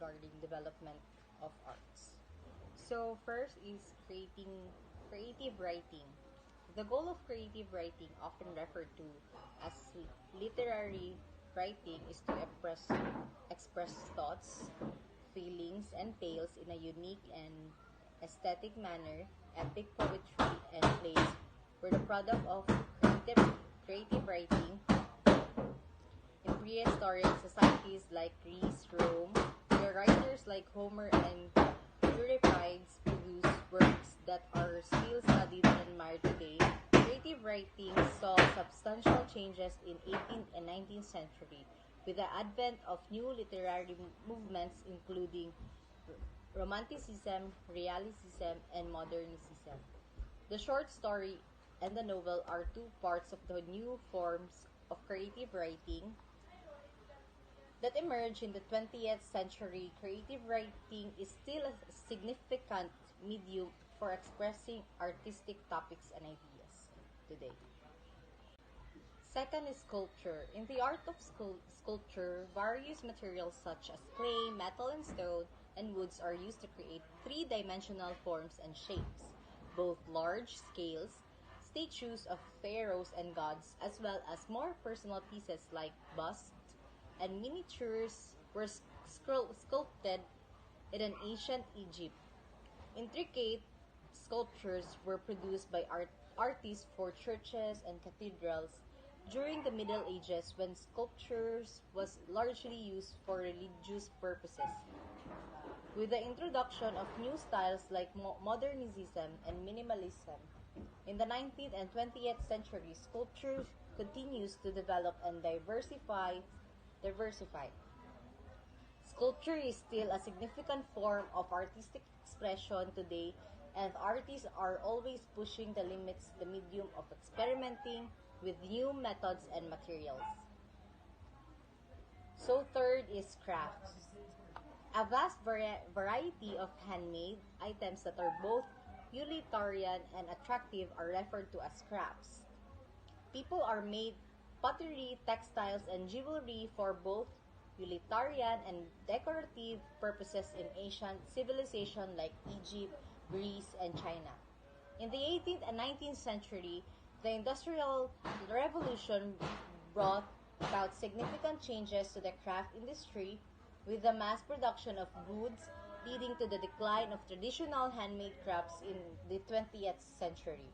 regarding development of arts. So first is creative writing. The goal of creative writing, often referred to as literary writing, is to express thoughts, feelings, and tales in a unique and aesthetic manner. Epic poetry and plays were the product of creative writing in prehistoric societies like Greece, Rome, where writers like Homer and Euripides produced works that are still studied and admired today. Creative writing saw substantial changes in 18th and 19th century with the advent of new literary movements including Romanticism, Realism, and Modernism. The short story and the novel are two parts of the new forms of creative writing that emerged in the 20th century. Creative writing is still a significant medium for expressing artistic topics and ideas today. Second is sculpture. In the art of sculpture, various materials such as clay, metal, and stone, and woods are used to create three-dimensional forms and shapes. Both large scales, statues of pharaohs and gods, as well as more personal pieces like busts and miniatures were sculpted in an ancient Egypt. Intricate sculptures were produced by artists for churches and cathedrals during the Middle Ages, when sculptures was largely used for religious purposes. With the introduction of new styles like modernism and minimalism, in the 19th and 20th centuries, sculpture continues to develop and diversify. Sculpture is still a significant form of artistic expression today, and artists are always pushing the limits, the medium of experimenting with new methods and materials. So third is crafts. A vast variety of handmade items that are both utilitarian and attractive are referred to as crafts. People are made pottery, textiles, and jewelry for both utilitarian and decorative purposes in ancient civilizations like Egypt, Greece, and China. In the 18th and 19th century, the Industrial Revolution brought about significant changes to the craft industry, with the mass production of goods leading to the decline of traditional handmade crafts in the 20th century.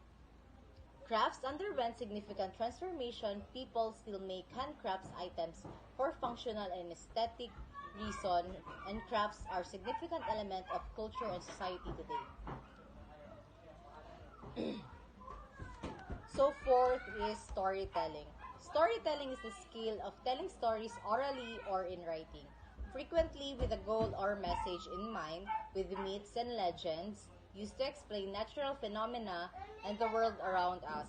Crafts underwent significant transformation. People still make handcrafts items for functional and aesthetic reasons, and crafts are a significant element of culture and society today. So fourth is storytelling. Storytelling is the skill of telling stories orally or in writing, frequently with a goal or message in mind, with myths and legends used to explain natural phenomena and the world around us.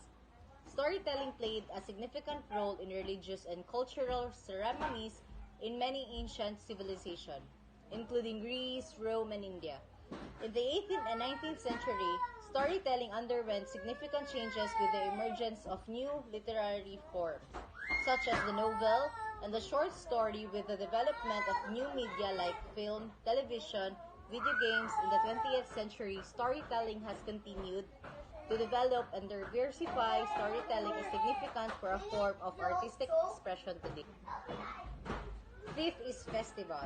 Storytelling played a significant role in religious and cultural ceremonies in many ancient civilizations, including Greece, Rome, and India. In the 18th and 19th century, storytelling underwent significant changes with the emergence of new literary forms, such as the novel and the short story. With the development of new media like film, television, video games in the 20th century, storytelling has continued to develop and diversify. Storytelling is significant for a form of artistic expression today. Fifth is festival.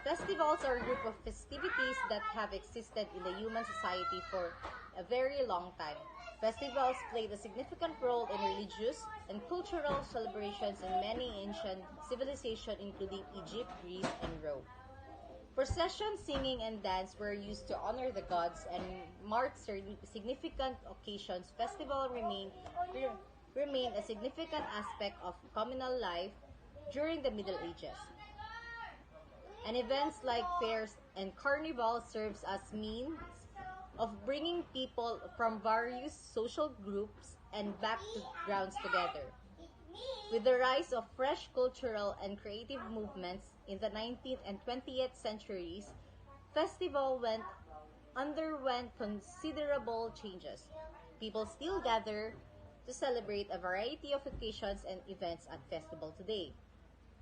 Festivals are a group of festivities that have existed in the human society for a very long time. Festivals played a significant role in religious and cultural celebrations in many ancient civilizations, including Egypt, Greece, and Rome. Processions, singing, and dance were used to honor the gods and mark significant occasions. Festivals remain a significant aspect of communal life during the Middle Ages. And events like fairs and carnivals serves as means of bringing people from various social groups and backgrounds together. With the rise of fresh cultural and creative movements in the 19th and 20th centuries, festivals underwent considerable changes. People still gather to celebrate a variety of occasions and events at festival today.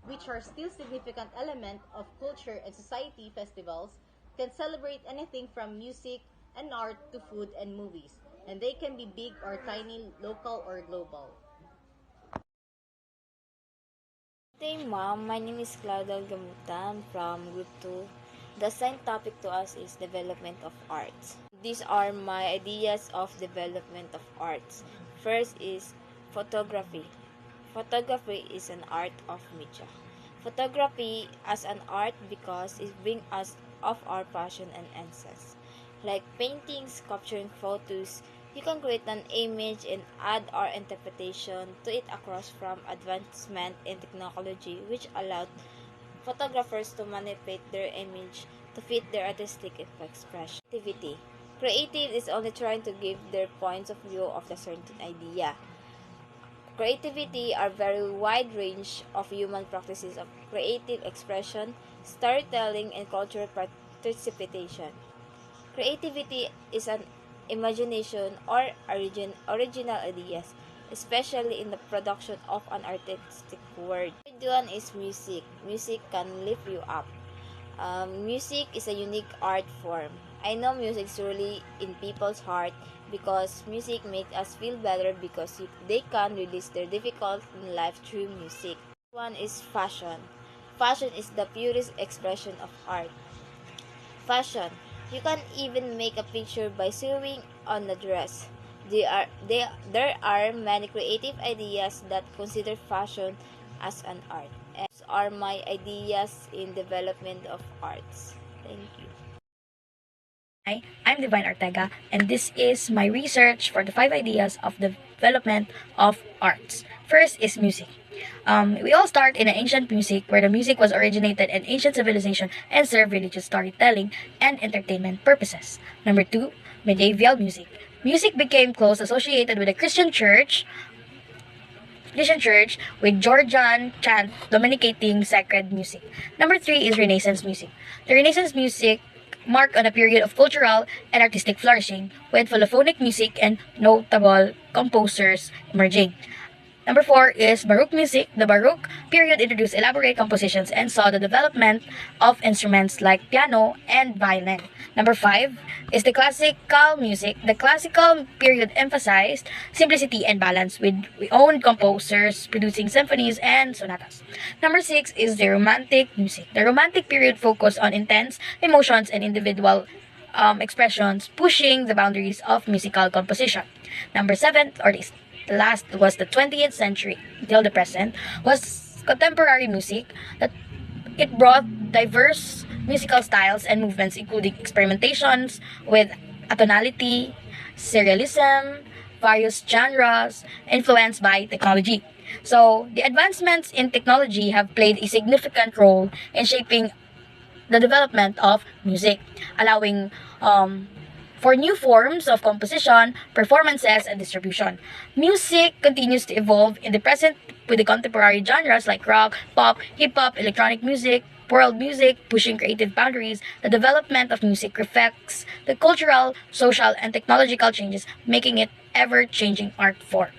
which are still significant element of culture and society. Festivals can celebrate anything from music and art to food and movies, and they can be big or tiny, local or global. Good day, ma'am. My name is Claudia Gamutan from Group 2. The assigned topic to us is development of arts. These are my ideas of development of arts. First is photography. Photography is an art of media. Photography as an art because it brings us of our passion and essence. Like paintings, capturing photos, you can create an image and add our interpretation to it across from advancement in technology which allowed photographers to manipulate their image to fit their artistic expression. Creativity. Creative is only trying to give their points of view of the certain idea. Creativity are very wide range of human practices of creative expression, storytelling, and cultural participation. Creativity is an imagination or original ideas, especially in the production of an artistic work. Third one is music. Music can lift you up. Music is a unique art form. I know music is really in people's heart because music makes us feel better because they can release their difficult in life through music. One is fashion. Fashion is the purest expression of art. Fashion. You can even make a picture by sewing on a dress. There are many creative ideas that consider fashion as an art. And these are my ideas in development of arts. Thank you. Hi, I'm Divine Ortega, and this is my research for the 5 ideas of development of arts. First is music. We all start in an ancient music where the music was originated in ancient civilization and served religious storytelling and entertainment purposes. Number two, medieval music. Music became close associated with the Christian church with Georgian chant dominating sacred music. Number three is Renaissance music. The Renaissance music marked on a period of cultural and artistic flourishing, with polyphonic music and notable composers emerging. Number four is Baroque music. The Baroque period introduced elaborate compositions and saw the development of instruments like piano and violin. Number five is the classical music. The classical period emphasized simplicity and balance, with own composers producing symphonies and sonatas. Number six is the Romantic music. The Romantic period focused on intense emotions and individual expressions, pushing the boundaries of musical composition. Number seven, or the last was the 20th century until the present, was contemporary music that it brought diverse musical styles and movements, including experimentations with atonality, serialism, various genres influenced by technology. So, the advancements in technology have played a significant role in shaping the development of music, allowing for new forms of composition, performances, and distribution. Music continues to evolve in the present with the contemporary genres like rock, pop, hip hop, electronic music, world music, pushing creative boundaries. The development of music reflects the cultural, social, and technological changes, making it ever changing art form.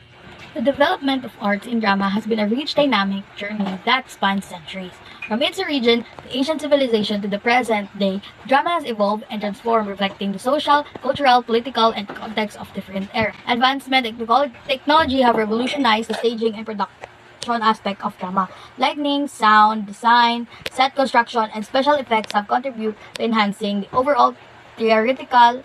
The development of arts in drama has been a rich, dynamic journey that spans centuries. From its origin, the ancient civilization, to the present day, drama has evolved and transformed, reflecting the social, cultural, political, and context of different eras. Advancement in technology have revolutionized the staging and production aspect of drama. Lighting, sound, design, set construction, and special effects have contributed to enhancing the overall theatrical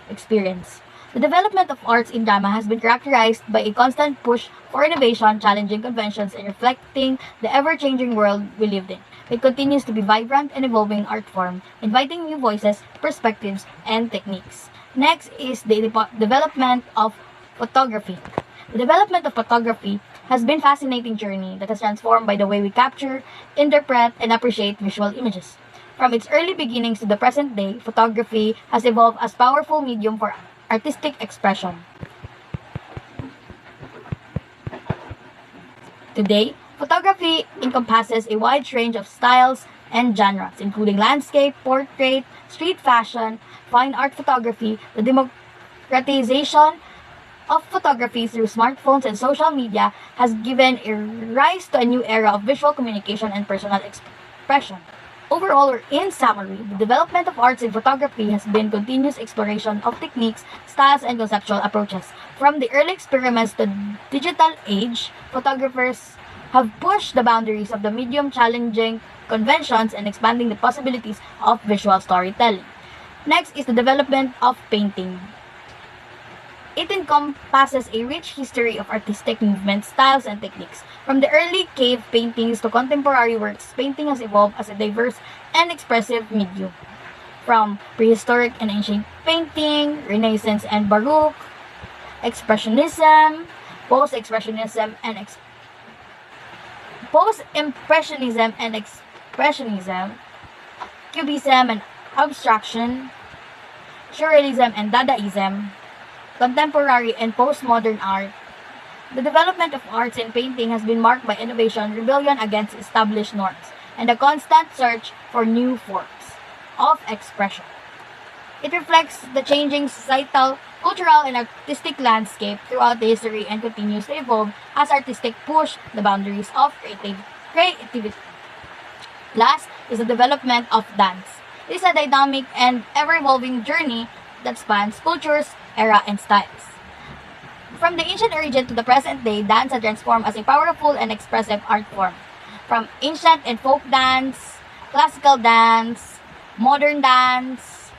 experience. The development of arts in drama has been characterized by a constant push for innovation, challenging conventions, and reflecting the ever-changing world we lived in. It continues to be vibrant and evolving art form, inviting new voices, perspectives, and techniques. Next is the development of photography. The development of photography has been a fascinating journey that has transformed by the way we capture, interpret, and appreciate visual images. From its early beginnings to the present day, photography has evolved as a powerful medium for artistic expression. Today, photography encompasses a wide range of styles and genres, including landscape, portrait, street fashion, fine art photography. The democratization of photography through smartphones and social media has given a rise to a new era of visual communication and personal expression. Overall, or in summary, the development of arts in photography has been continuous exploration of techniques, styles, and conceptual approaches. From the early experiments to digital age, photographers have pushed the boundaries of the medium, challenging conventions and expanding the possibilities of visual storytelling. Next is the development of painting. It encompasses a rich history of artistic movements, styles, and techniques. From the early cave paintings to contemporary works, painting has evolved as a diverse and expressive medium. From prehistoric and ancient painting, Renaissance and Baroque, Expressionism, Post-Expressionism, and Post-Impressionism and Expressionism, Cubism and Abstraction, Surrealism and Dadaism, contemporary and postmodern art. The development of arts and painting has been marked by innovation, rebellion against established norms, and a constant search for new forms of expression. It reflects the changing societal, cultural, and artistic landscape throughout the history and continues to evolve as artistic push the boundaries of creativity. Last is the development of dance. It is a dynamic and ever-evolving journey that spans cultures, era, and styles. From the ancient origin to the present day, dance has transformed as a powerful and expressive art form. From ancient and folk dance, classical dance, modern dance,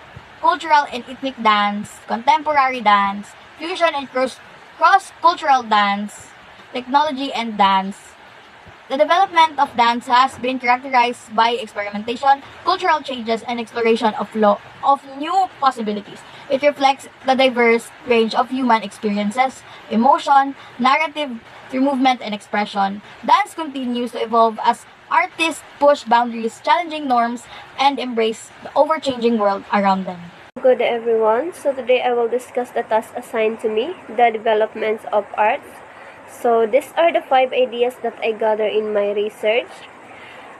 cultural and ethnic dance, contemporary dance, fusion and cross-cultural dance, technology and dance. The development of dance has been characterized by experimentation, cultural changes, and exploration of new possibilities. It reflects the diverse range of human experiences, emotion, narrative through movement and expression. Dance continues to evolve as artists push boundaries, challenging norms, and embrace the ever-changing world around them. Good day, everyone. So today I will discuss the task assigned to me, the developments of arts. So these are the 5 ideas that I gather in my research.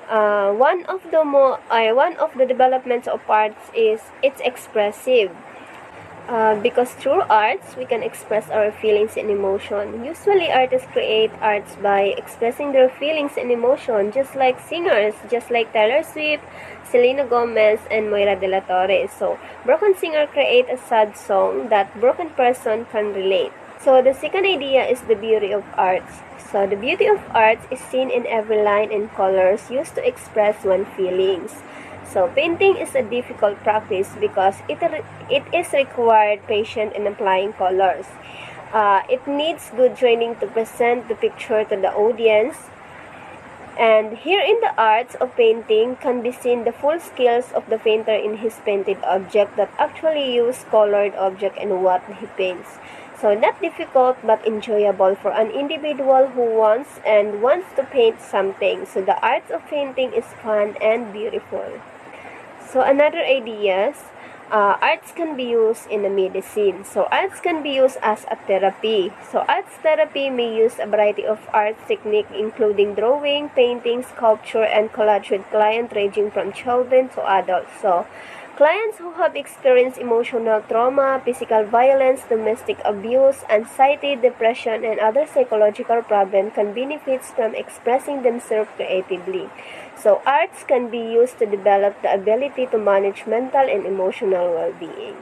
One of the developments of arts is it's expressive. Because through arts, we can express our feelings and emotion. Usually, artists create arts by expressing their feelings and emotion, just like singers, just like Taylor Swift, Selena Gomez, and Moira de la Torre. So, broken singer create a sad song that broken person can relate. So, the second idea is the beauty of arts. So, the beauty of arts is seen in every line and colors used to express one's feelings. So, painting is a difficult practice because it is required patience in applying colors. It needs good training to present the picture to the audience. And here in the arts of painting can be seen the full skills of the painter in his painted object that actually use colored object in what he paints. So, not difficult but enjoyable for an individual who wants to paint something. So, the art of painting is fun and beautiful. So another ideas, arts can be used in a medicine. So arts can be used as a therapy. So arts therapy may use a variety of art technique including drawing, painting, sculpture, and collage with client ranging from children to adults. So clients who have experienced emotional trauma, physical violence, domestic abuse, anxiety, depression, and other psychological problems can benefit from expressing themselves creatively. So, arts can be used to develop the ability to manage mental and emotional well-being.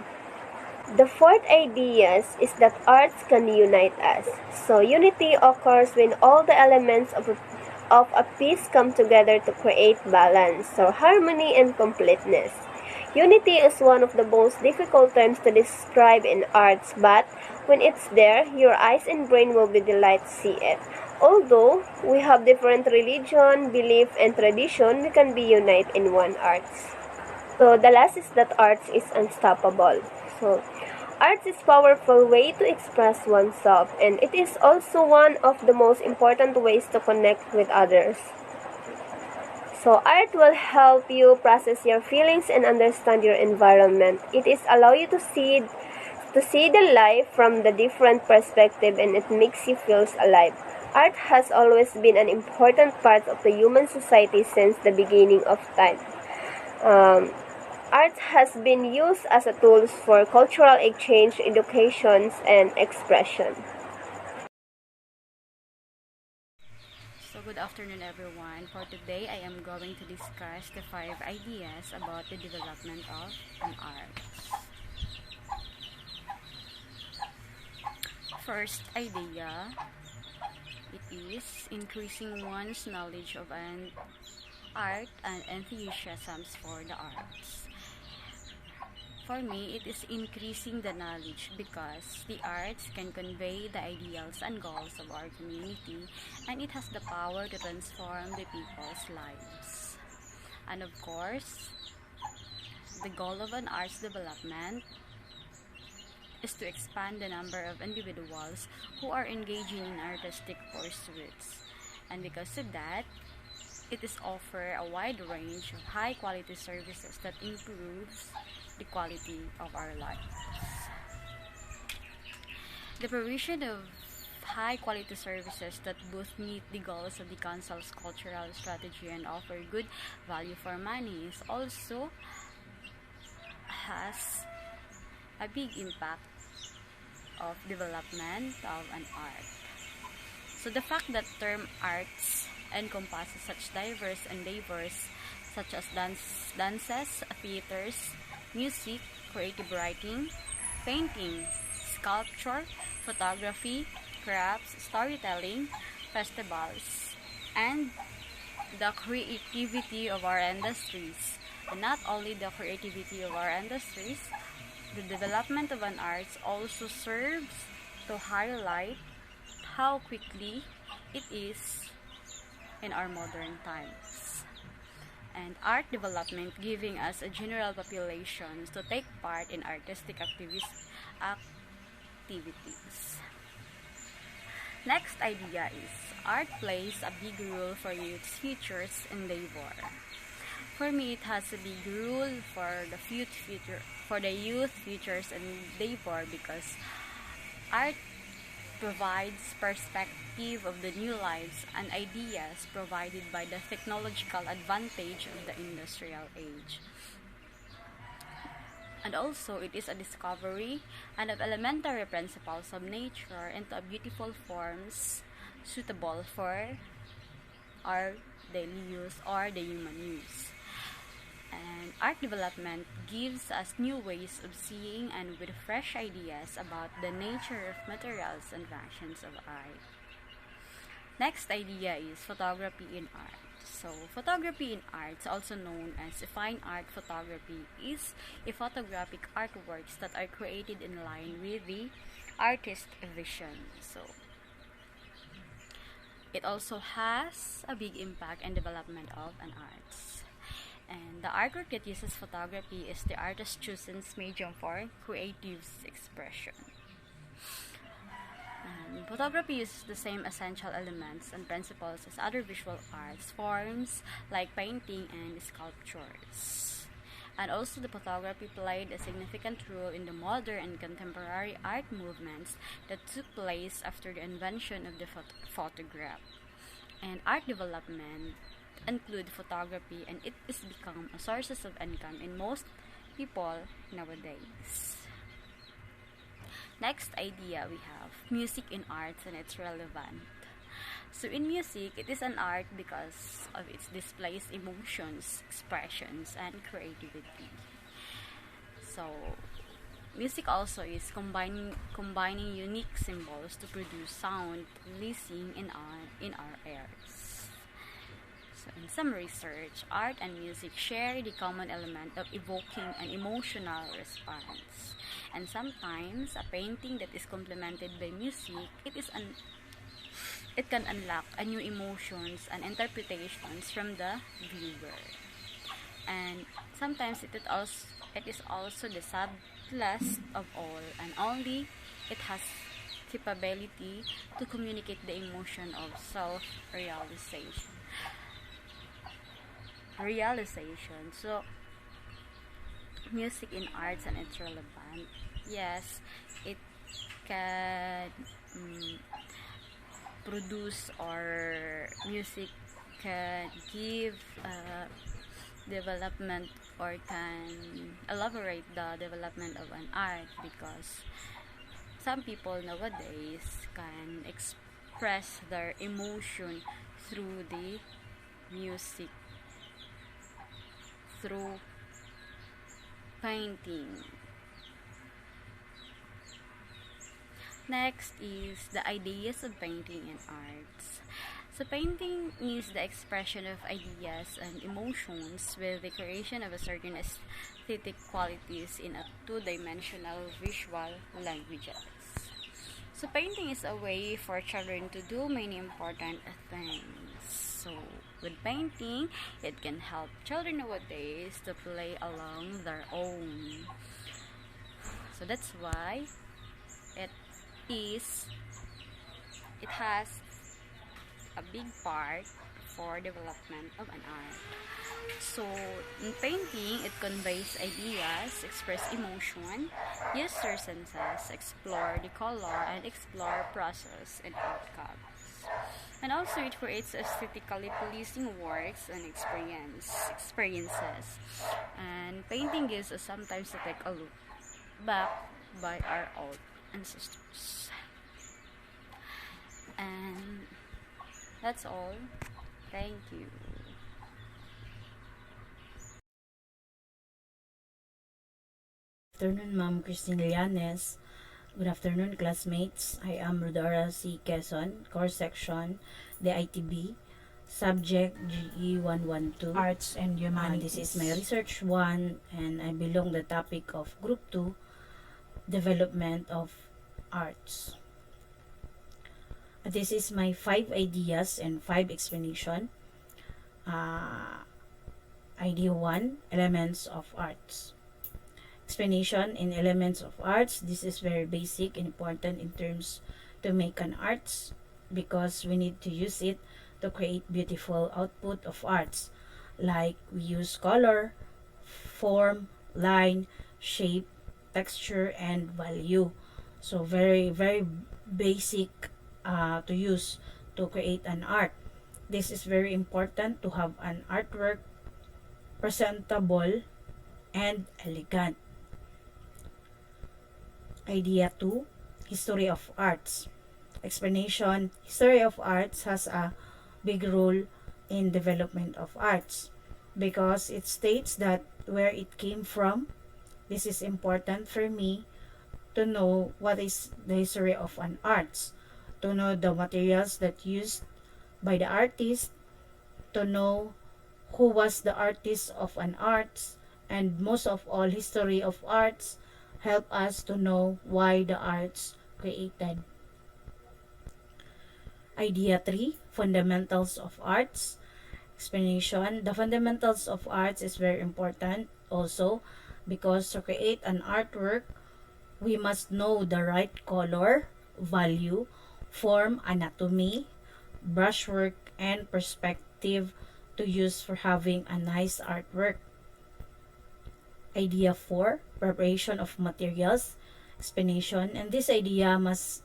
The fourth idea is that arts can unite us. So, unity occurs when all the elements of a piece come together to create balance, so harmony and completeness. Unity is one of the most difficult terms to describe in arts, but when it's there, your eyes and brain will be delighted to see it. Although we have different religion, belief, and tradition, we can be united in one arts. So the last is that arts is unstoppable. So arts is powerful way to express oneself, and it is also one of the most important ways to connect with others. So art will help you process your feelings and understand your environment. It is allow you to see the life from the different perspective, and it makes you feel alive. Art has always been an important part of the human society since the beginning of time. Art has been used as a tool for cultural exchange, education, and expression. So good afternoon everyone. For today, I am going to discuss the 5 ideas about the development of an art. First idea, it is increasing one's knowledge of an art and enthusiasms for the arts. For me, it is increasing the knowledge because the arts can convey the ideals and goals of our community, and it has the power to transform the people's lives. And of course, the goal of an arts development is to expand the number of individuals who are engaging in artistic pursuits. And because of that, it is offer a wide range of high quality services that improves the quality of our lives. The provision of high quality services that both meet the goals of the council's cultural strategy and offer good value for money is also has a big impact of development of an art. So the fact that term arts encompasses such diverse endeavors such as dances, theaters, music, creative writing, painting, sculpture, photography, crafts, storytelling, festivals, and the creativity of our industries. And not only the creativity of our industries, the development of an arts also serves to highlight how quickly it is in our modern times. And art development giving us a general population to take part in artistic activities. Next idea is art plays a big role for youth's futures endeavor. For me, it has a big role for the youth futures endeavor because art provides perspective of the new lives and ideas provided by the technological advantage of the industrial age. And also, it is a discovery and of elementary principles of nature into beautiful forms suitable for our daily use or the human use. And art development gives us new ways of seeing and with fresh ideas about the nature of materials and functions of art. Next idea is photography in art. So, photography in art, also known as fine art photography, is a photographic artworks that are created in line with the artist's vision. So, it also has a big impact and development of an arts. And the artwork that uses photography is the artist's chosen medium for creative expression. And photography uses the same essential elements and principles as other visual arts forms like painting and sculptures. And also the photography played a significant role in the modern and contemporary art movements that took place after the invention of the photograph. And art development include photography, and it is become a source of income in most people nowadays. Next idea we have music in arts and its relevant. So in music, it is an art because of its displays emotions, expressions, and creativity. So music also is combining unique symbols to produce sound releasing in our ears. So in some research, art and music share the common element of evoking an emotional response. And sometimes a painting that is complemented by music, it can unlock a new emotions and interpretations from the viewer. And sometimes it is also the subtlest of all, and only it has capability to communicate the emotion of self-realization. So music in arts and its relevant. Yes, it can produce, or music can give development or can elaborate the development of an art, because some people nowadays can express their emotion through the music, through painting. Next is the ideas of painting and arts. So painting is the expression of ideas and emotions with the creation of a certain aesthetic qualities in a two-dimensional visual languages. So painting is a way for children to do many important things. So with painting, it can help children nowadays to play along their own. So that's why it has a big part for development of an art. So in painting, it conveys ideas, express emotion, use your senses, explore the color, and explore process and outcomes. And also it creates aesthetically pleasing works and experiences. And painting gives us sometimes to take a look back by our old ancestors. And that's all. Thank you. Good afternoon, Ma'am Christine Llanes. Good afternoon, classmates. I am Rodora C. Quezon, course section, the ITB, subject GE 112, Arts and Humanities. This is my research 1, and I belong the topic of Group 2, Development of Arts. This is my 5 ideas and 5 explanation. Idea 1, Elements of Arts. Explanation in elements of arts. This is very basic and important in terms to make an arts, because we need to use it to create beautiful output of arts. Like we use color, form, line, shape, texture, and value. So very basic to use to create an art. This is very important to have an artwork presentable and elegant. Idea 2, History of Arts. Explanation: history of arts has a big role in development of arts, because it states that where it came from. This is important for me to know what is the history of an arts, to know the materials that used by the artist, to know who was the artist of an arts, and most of all, history of arts help us to know why the arts created. Idea 3, Fundamentals of Arts. Explanation: the fundamentals of arts is very important also, because to create an artwork, we must know the right color, value, form, anatomy, brushwork, and perspective to use for having a nice artwork. Idea 4, Preparation of Materials. Explanation: and this idea must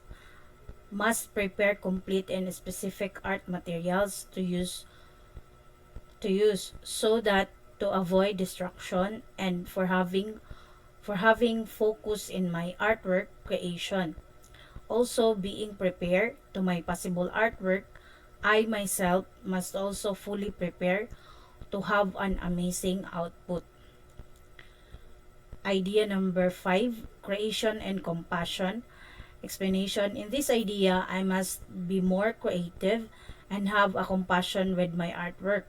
prepare complete and specific art materials to use so that to avoid distraction and for having focus in my artwork creation. Also, being prepared to my possible artwork, I myself must also fully prepare to have an amazing output. Idea number 5, Creation and Compassion. Explanation: in this idea, I must be more creative and have a compassion with my artwork.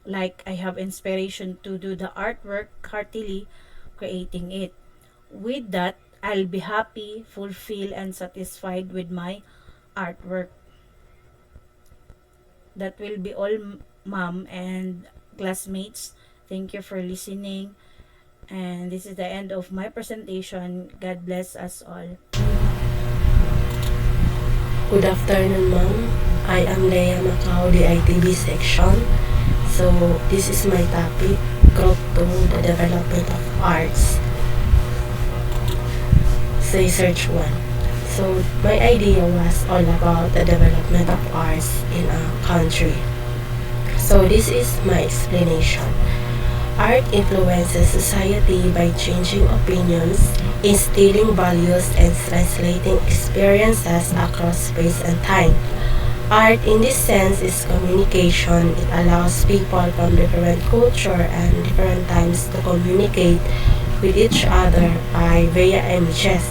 Like I have inspiration to do the artwork heartily creating it. With that, I'll be happy, fulfilled, and satisfied with my artwork. That will be all, ma'am and classmates. Thank you for listening. And this is the end of my presentation. God bless us all. Good afternoon, ma'am. I am Leia Macau, the ITB section. So, this is my topic, Group 2, the Development of Arts. Research 1. So, my idea was all about the development of arts in a country. So, this is my explanation. Art influences society by changing opinions, instilling values, and translating experiences across space and time. Art, in this sense, is communication. It allows people from different culture and different times to communicate with each other by via images,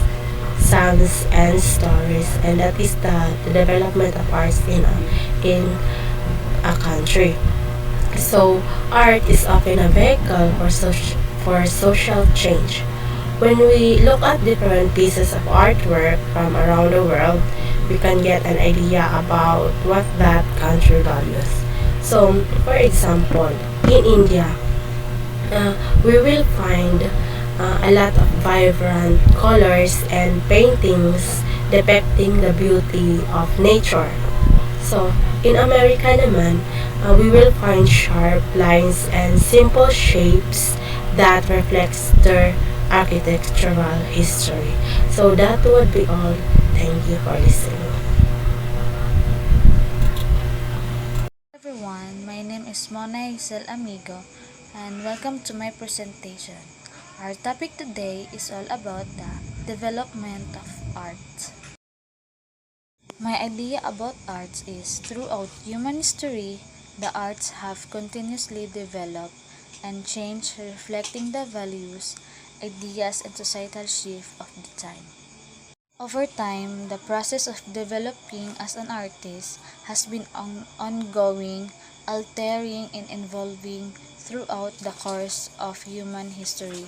songs, and stories. And that is the development of arts in a country. So, art is often a vehicle for social change. When we look at different pieces of artwork from around the world, we can get an idea about what that country values. So, for example, in India, we will find a lot of vibrant colors and paintings depicting the beauty of nature. So, in America naman, we will find sharp lines and simple shapes that reflects their architectural history. So that would be all. Thank you for listening. Everyone, my name is Mona Isel Amigo and welcome to my presentation. Our topic today is all about the development of art. My idea about arts is throughout human history, the arts have continuously developed and changed, reflecting the values, ideas, and societal shift of the time. Over time, the process of developing as an artist has been ongoing, altering, and evolving throughout the course of human history.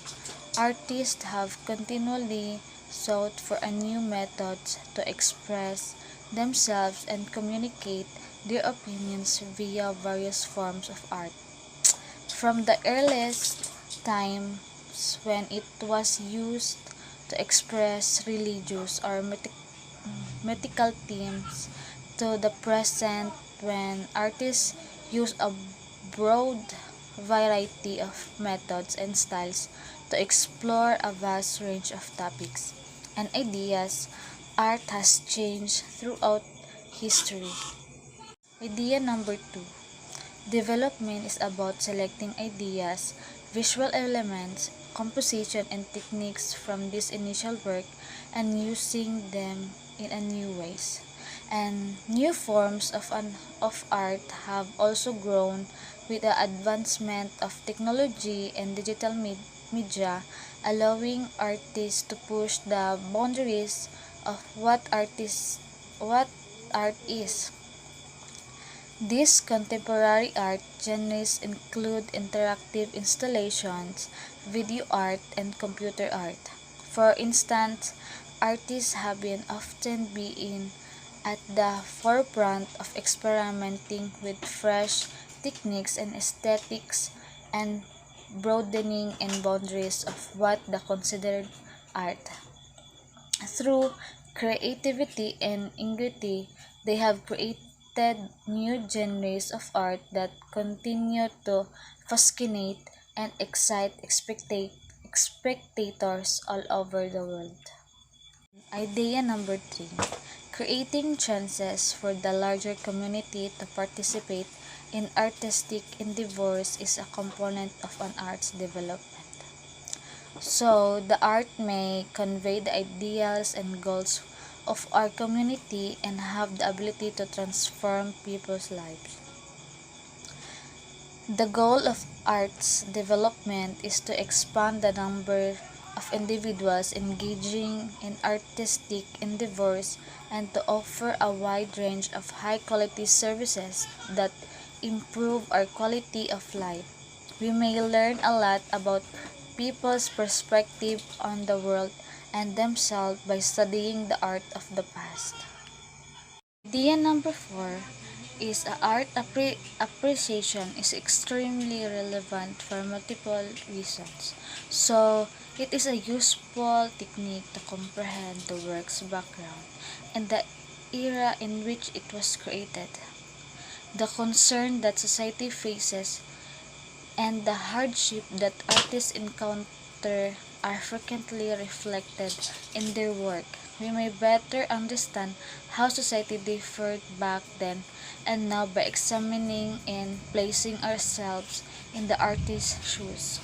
Artists have continually sought for a new methods to express themselves and communicate their opinions via various forms of art. From the earliest times when it was used to express religious or mythical themes to the present when artists use a broad variety of methods and styles to explore a vast range of topics and ideas, art has changed throughout history. Idea number 2. Development is about selecting ideas, visual elements, composition, and techniques from this initial work and using them in a new ways. And new forms of art have also grown with the advancement of technology and digital media, allowing artists to push the boundaries of what art is. These contemporary art genres include interactive installations, video art, and computer art. For instance, artists have been often being at the forefront of experimenting with fresh techniques and aesthetics and broadening and boundaries of what the considered art. Through creativity and ingenuity, they have created new genres of art that continue to fascinate and excite spectators all over the world. Idea number 3. Creating chances for the larger community to participate in artistic endeavors is a component of an art's development. So, the art may convey the ideals and goals of our community and have the ability to transform people's lives. The goal of arts development is to expand the number of individuals engaging in artistic endeavors and to offer a wide range of high-quality services that improve our quality of life. We may learn a lot about people's perspective on the world and themselves by studying the art of the past. Idea number 4 is art appreciation is extremely relevant for multiple reasons. So, it is a useful technique to comprehend the work's background and the era in which it was created, the concern that society faces, and the hardship that artists encounter are frequently reflected in their work. We may better understand how society differed back then and now by examining and placing ourselves in the artist's shoes.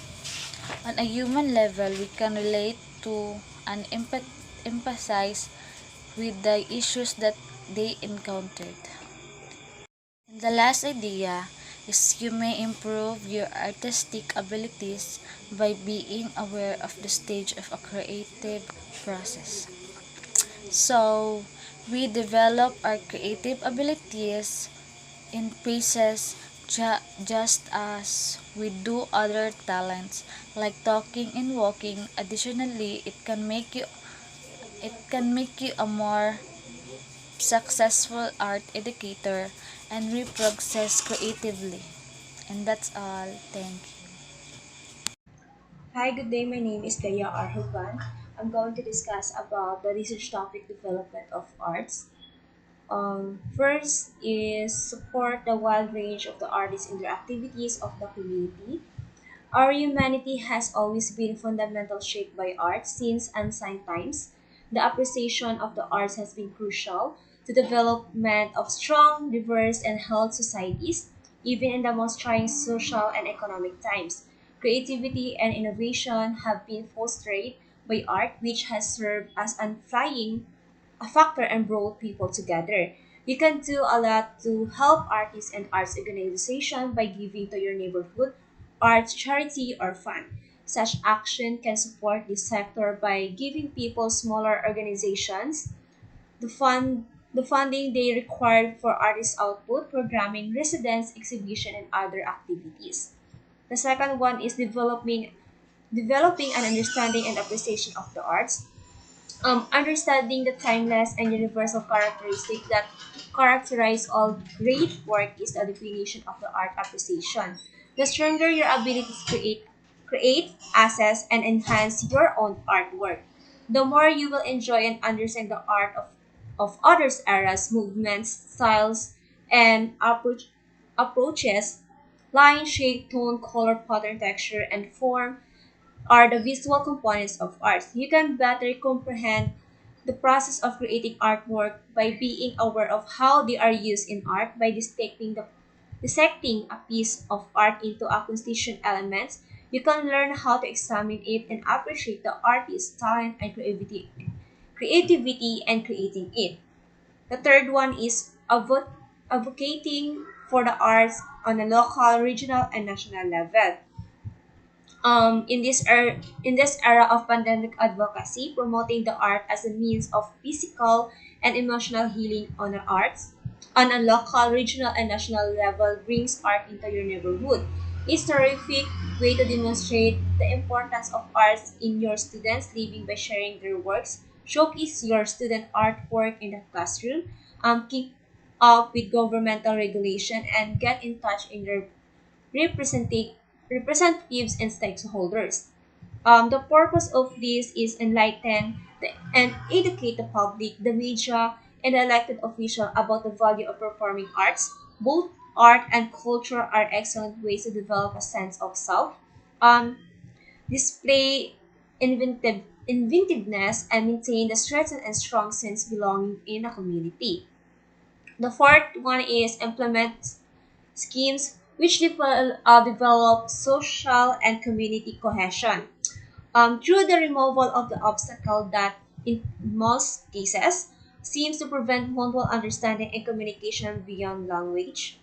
On a human level, we can relate to and empathize with the issues that they encountered. And the last idea is you may improve your artistic abilities by being aware of the stage of a creative process. So, we develop our creative abilities in phases just as we do other talents like talking and walking. Additionally, it can make you a more successful art educator and reprocess creatively. And that's all. Thank you. Hi, good day. My name is Kaya Arhuban. I'm going to discuss about the research topic development of arts. First is support the wide range of the artists in their activities of the community. Our humanity has always been fundamentally shaped by art since ancient times. The appreciation of the arts has been crucial to the development of strong, diverse, and healthy societies, even in the most trying social and economic times. Creativity and innovation have been fostered by art, which has served as a factor and brought people together. You can do a lot to help artists and arts organizations by giving to your neighborhood arts charity or fund. Such action can support this sector by giving people smaller organizations the funding they require for artist output, programming, residence, exhibition, and other activities. The second one is developing an understanding and appreciation of the arts. Understanding the timeless and universal characteristic that characterize all great work is the definition of the art appreciation. The stronger your ability to create, assess, and enhance your own artwork, the more you will enjoy and understand the art of others' eras, movements, styles, and approaches. Line, shape, tone, color, pattern, texture, and form are the visual components of art. You can better comprehend the process of creating artwork by being aware of how they are used in art by dissecting a piece of art into a constituent elements. You can learn how to examine it and appreciate the artist's talent and creativity and creating it. The third one is advocating for the arts on a local, regional, and national level. In this era of pandemic advocacy, promoting the art as a means of physical and emotional healing on a local, regional, and national level brings art into your neighborhood. It's a terrific way to demonstrate the importance of arts in your students' living by sharing their works, showcase your student artwork in the classroom, keep up with governmental regulation, and get in touch in your representing representatives and stakeholders. The purpose of this is and educate the public, the media, and the elected official about the value of performing arts. Both art and culture are excellent ways to develop a sense of self, um, display inventiveness, and maintain the strengthened and strong sense of belonging in a community. The fourth one is implement schemes which develop social and community cohesion. Through the removal of the obstacle that, in most cases, seems to prevent mutual understanding and communication beyond language.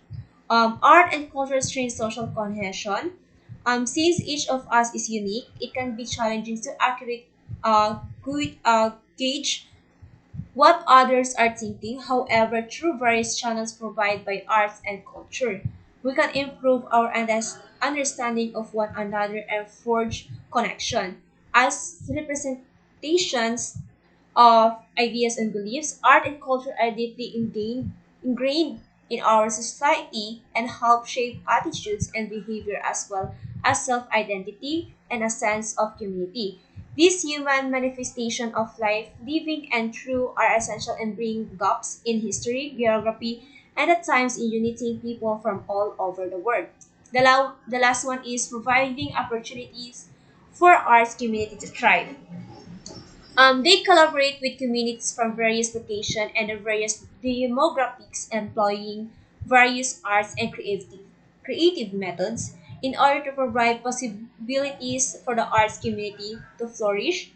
Art and culture strain social cohesion. Since each of us is unique, it can be challenging to gauge what others are thinking. However, through various channels provided by arts and culture, we can improve our understanding of one another and forge connection. As representations of ideas and beliefs, art and culture are deeply ingrained in our society and help shape attitudes and behavior as well as self-identity and a sense of community. These human manifestation of life, living and true, are essential in bringing gaps in history, geography, and at times in uniting people from all over the world. The last one is providing opportunities for arts community to thrive. They collaborate with communities from various locations and various demographics, employing various arts and creative methods. in order to provide possibilities for the arts community to flourish.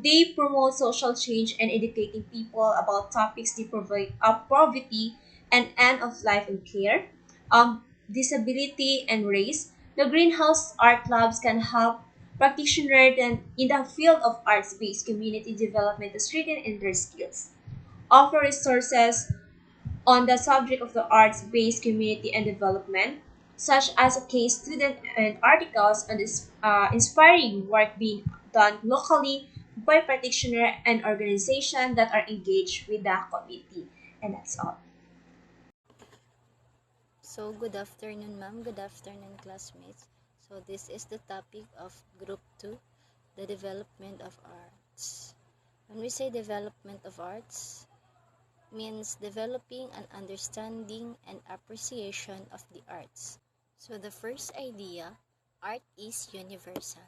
They promote social change and educating people about topics they provide poverty and end of life and care, disability and race. The greenhouse art clubs can help practitioners in the field of arts-based community development to strengthen their skills, offer resources on the subject of the arts-based community and development, such as a case student and articles on this inspiring work being done locally by practitioners and organizations that are engaged with the community. And that's all. So, good afternoon, ma'am. Good afternoon, classmates. So, this is the topic of Group 2, the development of arts. When we say development of arts, means developing an understanding and appreciation of the arts. So, the first idea, art is universal.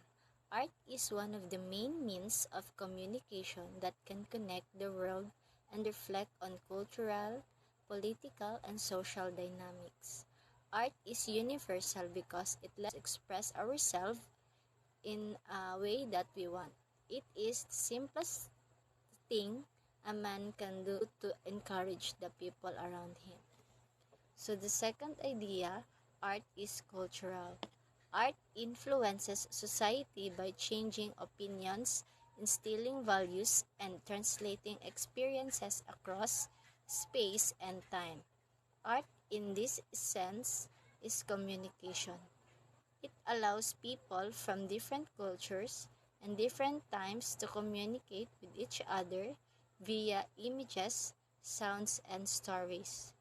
Art is one of the main means of communication that can connect the world and reflect on cultural, political, and social dynamics. Art is universal because it lets us express ourselves in a way that we want. It is the simplest thing a man can do to encourage the people around him. So the second idea, art is cultural. Art influences society by changing opinions, instilling values, and translating experiences across space and time. Art, in this sense, is communication. It allows people from different cultures and different times to communicate with each other via images, sounds, and stories.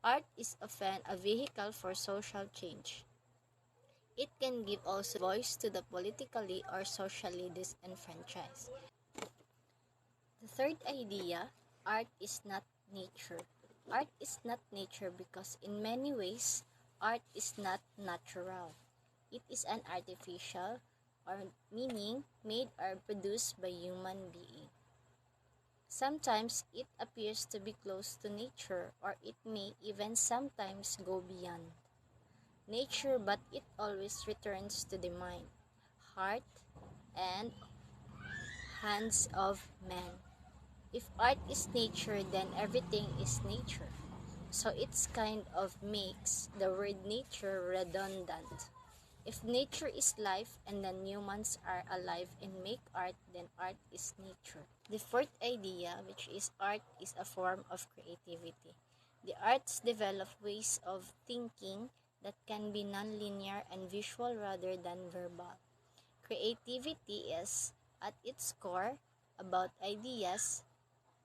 Art is often a vehicle for social change. It can give also voice to the politically or socially disenfranchised. The third idea, art is not nature. Art is not nature because in many ways, art is not natural. It is an artificial, or meaning made or produced by human being. Sometimes it appears to be close to nature, or it may even sometimes go beyond nature, but it always returns to the mind, heart, and hands of man. If art is nature, then everything is nature. So it's kind of makes the word nature redundant. If nature is life and then humans are alive and make art, then art is nature. The fourth idea, which is art is a form of creativity. The arts develop ways of thinking that can be nonlinear and visual rather than verbal. Creativity is, at its core, about ideas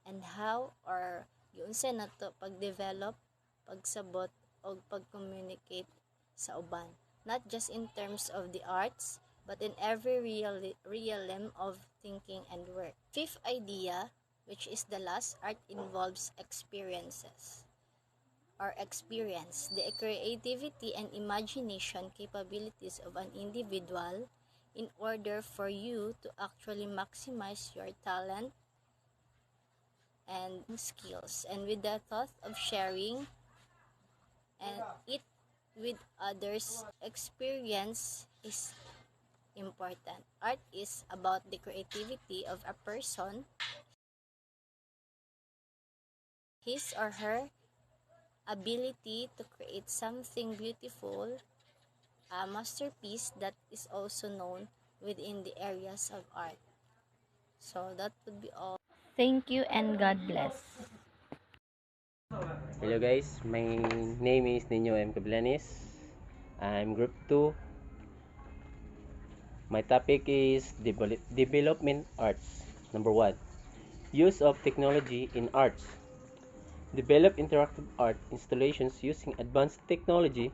and how or yung sa na to pag-develop, pagsabot, o pag-communicate sa uban. Not just in terms of the arts, but in every realm of thinking and work. Fifth idea, which is the last, art involves experiences or experience. The creativity and imagination capabilities of an individual in order for you to actually maximize your talent and skills, and with the thought of sharing and it with others. Experience is important. Art is about the creativity of a person, his or her ability to create something beautiful, a masterpiece that is also known within the areas of art. So that would be all. Thank you and God bless. Hello guys, my name is Nino M. Cablanes. I'm group 2. My topic is development arts. Number 1. Use of technology in arts. Develop interactive art installations using advanced technology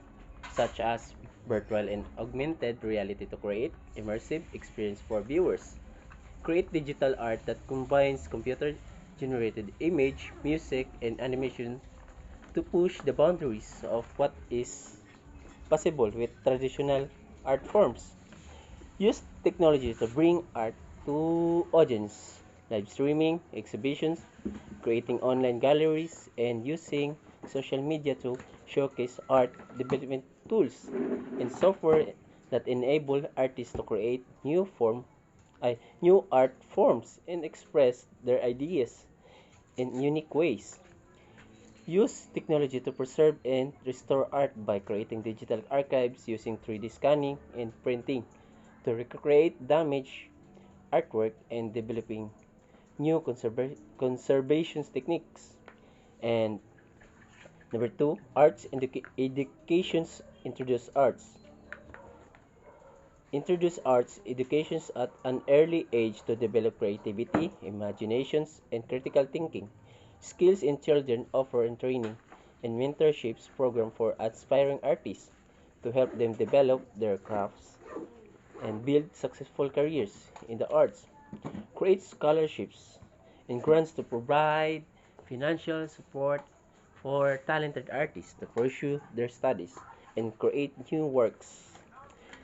such as virtual and augmented reality to create immersive experience for viewers. Create digital art that combines computer-generated image, music, and animation to push the boundaries of what is possible with traditional art forms. Use technology to bring art to audience, live streaming, exhibitions, creating online galleries, and using social media to showcase art development tools and software that enable artists to create new art forms and express their ideas in unique ways. Use technology to preserve and restore art by creating digital archives using 3D scanning and printing to recreate damaged artwork and developing new conservation techniques. And number two, arts educations introduce arts educations at an early age to develop creativity, imaginations, and critical thinking. Skills in children offer training and mentorships program for aspiring artists to help them develop their crafts and build successful careers in the arts. Create scholarships and grants to provide financial support for talented artists to pursue their studies and create new works.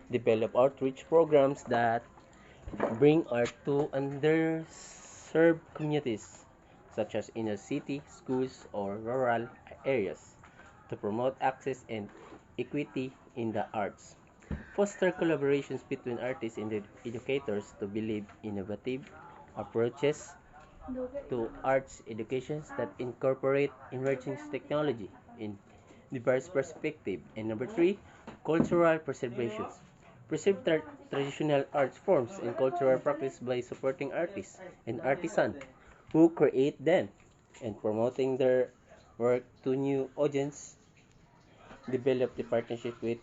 Develop outreach programs that bring art to underserved communities, such as inner city, schools, or rural areas, to promote access and equity in the arts. Foster collaborations between artists and educators to build innovative approaches to arts educations that incorporate emerging technology in diverse perspective. And number three, cultural preservation. Preserve traditional art forms and cultural practice by supporting artists and artisans who create them and promoting their work to new audience. Develop the partnership with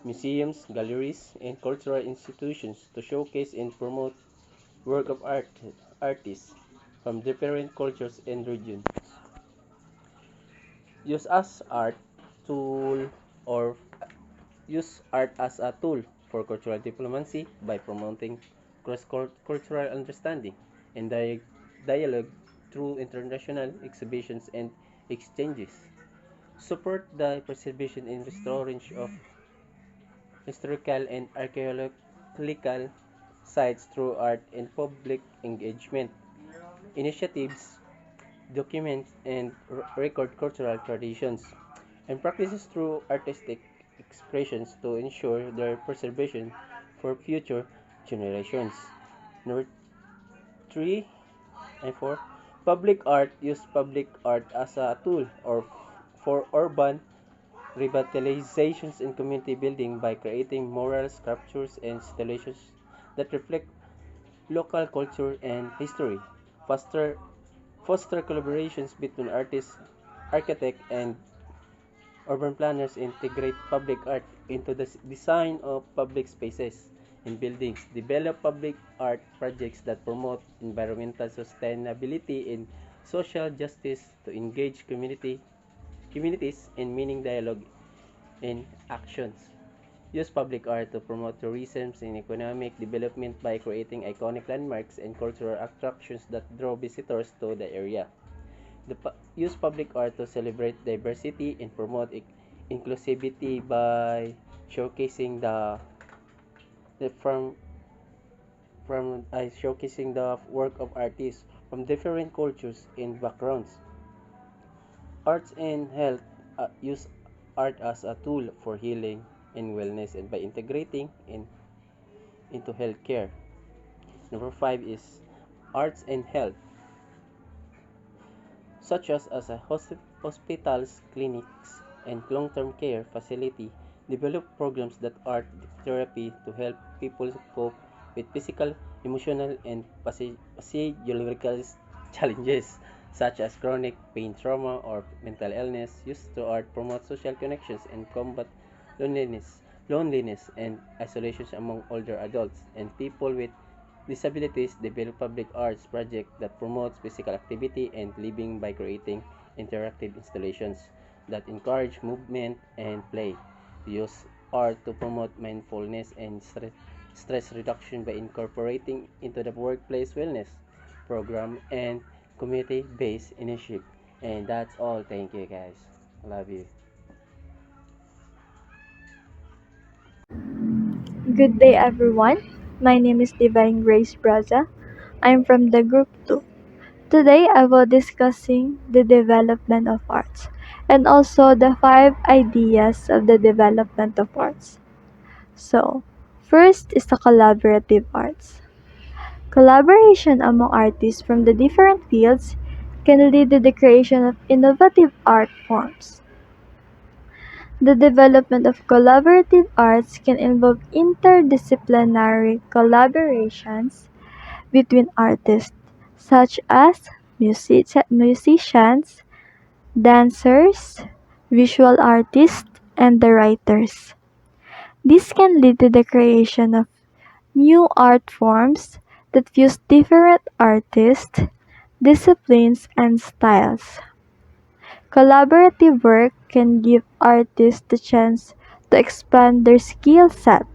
museums, galleries, and cultural institutions to showcase and promote work of artists from different cultures and regions. Use as art tool or use art as a tool for cultural diplomacy by promoting cross-cultural understanding and dialogue through international exhibitions and exchanges. Support the preservation and restoration of historical and archaeological sites through art and public engagement. Initiatives document and record cultural traditions and practices through artistic expressions to ensure their preservation for future generations. Number 3 and 4. Public art use public art as a tool or for urban revitalizations and community building by creating mural sculptures and installations that reflect local culture and history. Foster foster collaborations between artists, architects, and urban planners integrate public art into the design of public spaces and buildings, develop public art projects that promote environmental sustainability and social justice to engage communities in meaning dialogue and actions. Use public art to promote tourism and economic development by creating iconic landmarks and cultural attractions that draw visitors to the area. Use public art to celebrate diversity and promote inclusivity by showcasing the showcasing the work of artists from different cultures and backgrounds. Arts and health use art as a tool for healing and wellness and by integrating into healthcare. Number 5 is arts and health, such as a hospitals, clinics, and long-term care facility develop programs that art therapy to help people cope with physical, emotional, and physiological challenges such as chronic pain, trauma, or mental illness. Used to art promote social connections and combat loneliness and isolation among older adults and people with disabilities. Develop public arts project that promotes physical activity and living by creating interactive installations that encourage movement and play. Use art to promote mindfulness and stress reduction by incorporating into the workplace wellness program and community-based initiative. And that's all. Thank you guys. Love you. Good day, everyone. My name is Divine Grace Braza. I'm from the Group 2. Today I will discussing the development of arts and also the 5 ideas of the development of arts. So, first is the collaborative arts. Collaboration among artists from the different fields can lead to the creation of innovative art forms. The development of collaborative arts can involve interdisciplinary collaborations between artists, such as musicians, dancers, visual artists, and the writers. This can lead to the creation of new art forms that fuse different artists, disciplines, and styles. Collaborative work can give artists the chance to expand their skill set,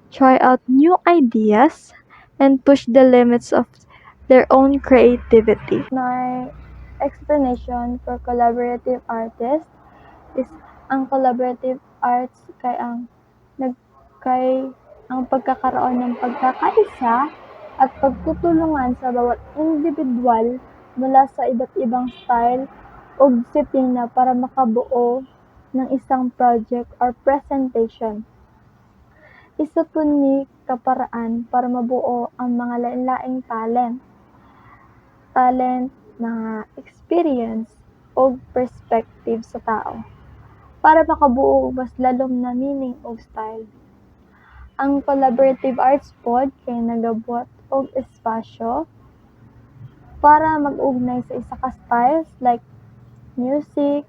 try out new ideas, and push the limits of their own creativity. My explanation for collaborative artists is ang collaborative arts kay ang pagkakaroon ng pagkakaisa at pagtutulungan sa bawat individual mula sa iba't ibang style o disiplina para makabuo ng isang project or presentation. Isa po ni kaparaan para mabuo ang mga lain-laing talent, mga experience o perspective sa tao para makabuo og mas lalom na meaning o style. Ang collaborative arts pod kay nagabuhat og espasyo para mag-ugnay sa isa ka styles like music,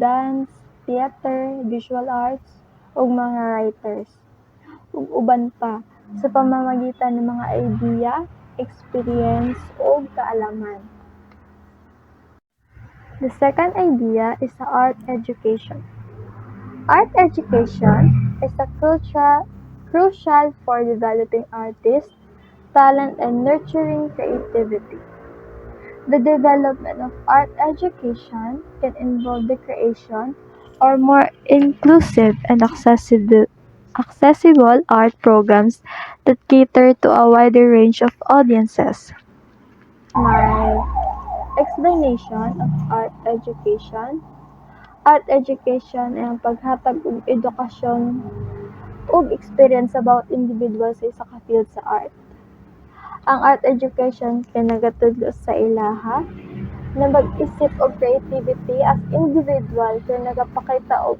dance, theater, visual arts, ug mga writers, ug uban pa sa pamamagitan ng mga idea, experience, ug kaalaman. The second idea is the art education. Art education is a crucial for developing artists, talent, and nurturing creativity. The development of art education can involve the creation or more inclusive and accessible art programs that cater to a wider range of audiences. My explanation of art education. Art education ay ang paghatag og edukasyon ug experience about individual sa isa ka field sa art. Ang art education kay nagatudlo sa ilaha na mag-isip og creativity as individual kay nagapakita og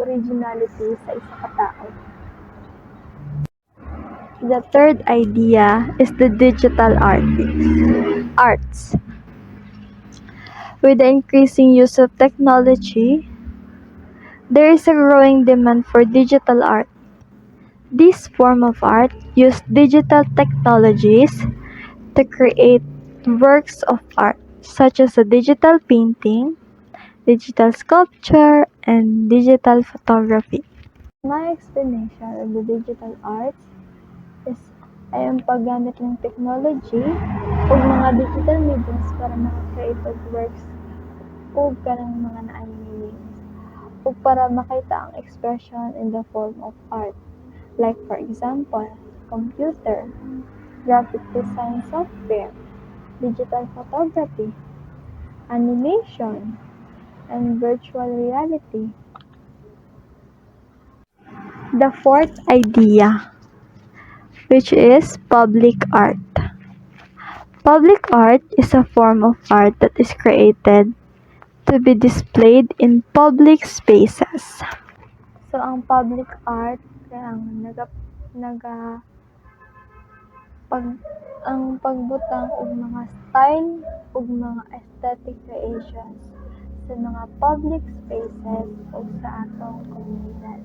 originality sa isa ka tawo. The third idea is the digital arts. With the increasing use of technology, there is a growing demand for digital art. This form of art uses digital technologies to create works of art, such as a digital painting, digital sculpture, and digital photography. My explanation of the digital arts ay ang paggamit ng technology o mga digital mediums para maka-create of works o kanang mga na-animating o para makita ang expression in the form of art. Like for example, computer, graphic design software, digital photography, animation, and virtual reality. The fourth idea, which is public art. Public art is a form of art that is created to be displayed in public spaces. So, ang public art ang pagbutang og mga style ug mga aesthetic creations sa mga public spaces ug sa atong komunidad.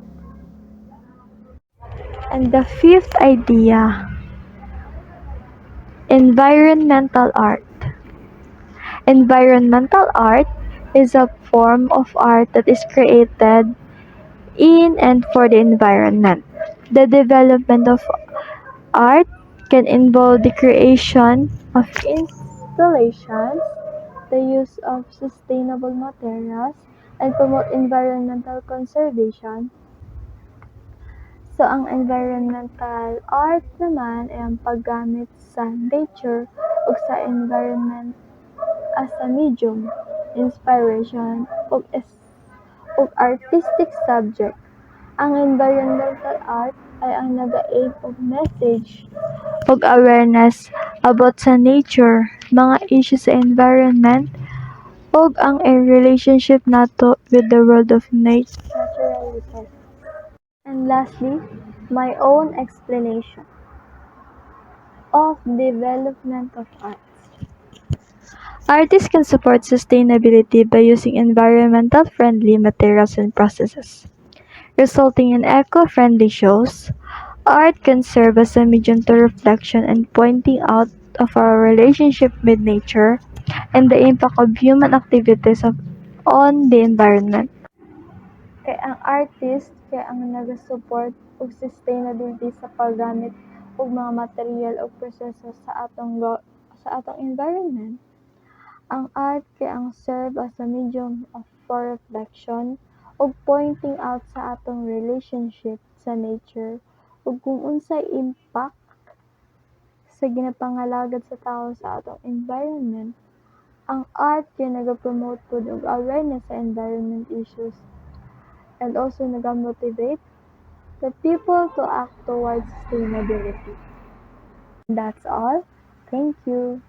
And the fifth idea, environmental art. Environmental art is a form of art that is created in and for the environment. The development of art can involve the creation of installations, the use of sustainable materials, and promote environmental conservation. So, ang environmental art naman ay ang paggamit sa nature o ug sa environment as a medium, inspiration, ug artistic subject. Ang environmental art ay ang nag-aim og message ug awareness about sa nature, mga issues sa environment, ug ang relationship nato with the world of natural resources. And lastly, my own explanation of development of arts. Artists can support sustainability by using environmental friendly materials and processes, resulting in eco-friendly shows. Art can serve as a medium to reflection and pointing out of our relationship with nature and the impact of human activities on the environment. Kay ang artist kay ang nagasupport og sustainability sa paggamit og mga material o proseso sa atong environment. Ang art kay ang serve as a medium for reflection ug pointing out sa atong relationship sa nature ug kung unsay impact sa ginapangalagad sa tawo sa atong environment. Ang art kay nagapromote pud og awareness sa environment issues and also nagamotivate the people to act towards sustainability. That's all. Thank you.